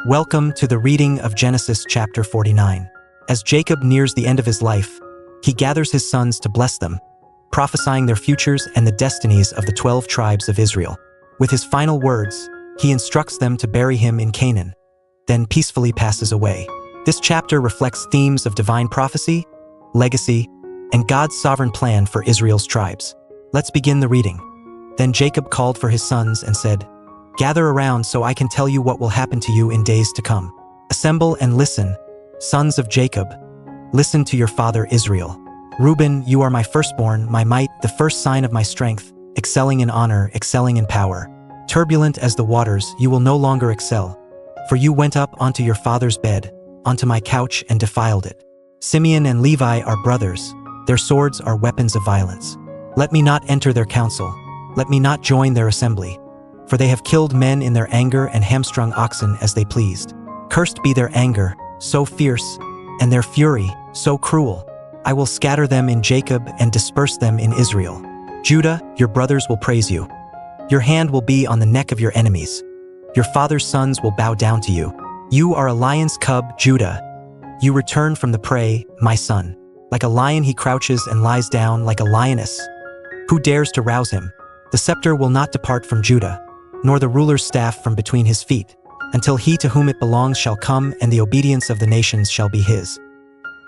Welcome to the reading of Genesis chapter 49. As Jacob nears the end of his life, he gathers his sons to bless them, prophesying their futures and the destinies of the 12 tribes of Israel. With his final words, he instructs them to bury him in Canaan, then peacefully passes away. This chapter reflects themes of divine prophecy, legacy, and God's sovereign plan for Israel's tribes. Let's begin the reading. Then Jacob called for his sons and said, "Gather around so I can tell you what will happen to you in days to come. Assemble and listen, sons of Jacob. Listen to your father Israel. Reuben, you are my firstborn, my might, the first sign of my strength, excelling in honor, excelling in power. Turbulent as the waters, you will no longer excel. For you went up onto your father's bed, onto my couch and defiled it. Simeon and Levi are brothers. Their swords are weapons of violence. Let me not enter their council. Let me not join their assembly. For they have killed men in their anger and hamstrung oxen as they pleased. Cursed be their anger, so fierce, and their fury, so cruel. I will scatter them in Jacob and disperse them in Israel. Judah, your brothers will praise you. Your hand will be on the neck of your enemies. Your father's sons will bow down to you. You are a lion's cub, Judah. You return from the prey, my son. Like a lion he crouches and lies down like a lioness. Who dares to rouse him? The scepter will not depart from Judah, nor the ruler's staff from between his feet, until he to whom it belongs shall come, and the obedience of the nations shall be his.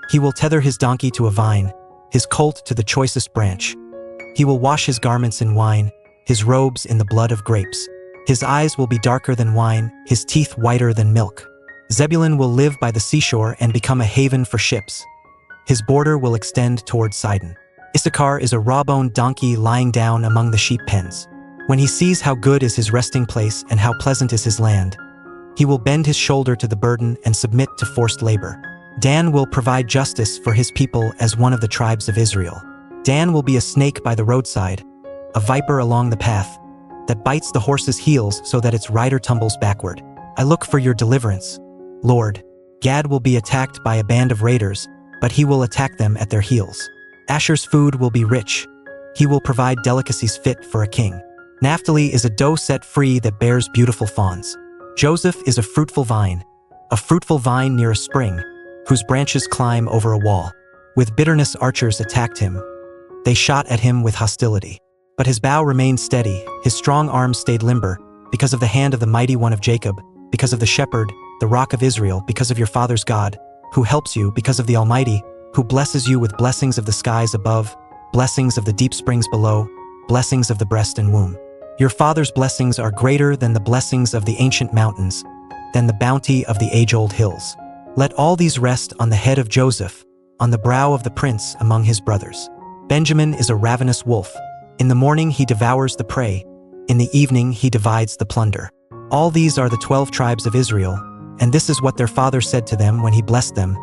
He will tether his donkey to a vine, his colt to the choicest branch. He will wash his garments in wine, his robes in the blood of grapes. His eyes will be darker than wine, his teeth whiter than milk. Zebulun will live by the seashore and become a haven for ships. His border will extend toward Sidon. Issachar is a raw-boned donkey lying down among the sheep pens. When he sees how good is his resting place and how pleasant is his land, he will bend his shoulder to the burden and submit to forced labor. Dan will provide justice for his people as one of the tribes of Israel. Dan will be a snake by the roadside, a viper along the path, that bites the horse's heels so that its rider tumbles backward. I look for your deliverance, Lord. Gad will be attacked by a band of raiders, but he will attack them at their heels. Asher's food will be rich. He will provide delicacies fit for a king. Naphtali is a doe set free that bears beautiful fawns. Joseph is a fruitful vine near a spring, whose branches climb over a wall. With bitterness archers attacked him. They shot at him with hostility. But his bow remained steady, his strong arms stayed limber, because of the hand of the mighty one of Jacob, because of the shepherd, the rock of Israel, because of your father's God, who helps you, because of the Almighty, who blesses you with blessings of the skies above, blessings of the deep springs below, blessings of the breast and womb. Your father's blessings are greater than the blessings of the ancient mountains, than the bounty of the age-old hills. Let all these rest on the head of Joseph, on the brow of the prince among his brothers. Benjamin is a ravenous wolf. In the morning he devours the prey, in the evening he divides the plunder. All these are the 12 tribes of Israel, and this is what their father said to them when he blessed them,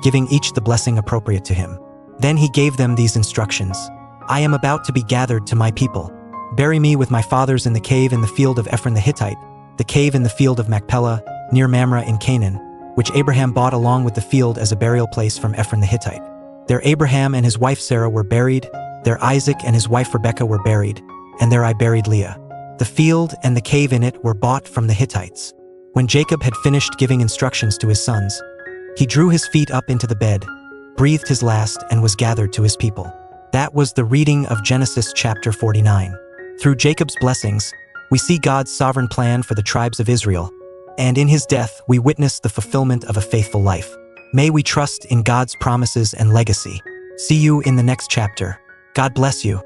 giving each the blessing appropriate to him. Then he gave them these instructions. I am about to be gathered to my people. Bury me with my fathers in the cave in the field of Ephron the Hittite, the cave in the field of Machpelah, near Mamre in Canaan, which Abraham bought along with the field as a burial place from Ephron the Hittite. There Abraham and his wife Sarah were buried, there Isaac and his wife Rebekah were buried, and there I buried Leah. The field and the cave in it were bought from the Hittites. When Jacob had finished giving instructions to his sons, he drew his feet up into the bed, breathed his last, and was gathered to his people. That was the reading of Genesis chapter 49. Through Jacob's blessings, we see God's sovereign plan for the tribes of Israel, and in his death we witness the fulfillment of a faithful life. May we trust in God's promises and legacy. See you in the next chapter. God bless you.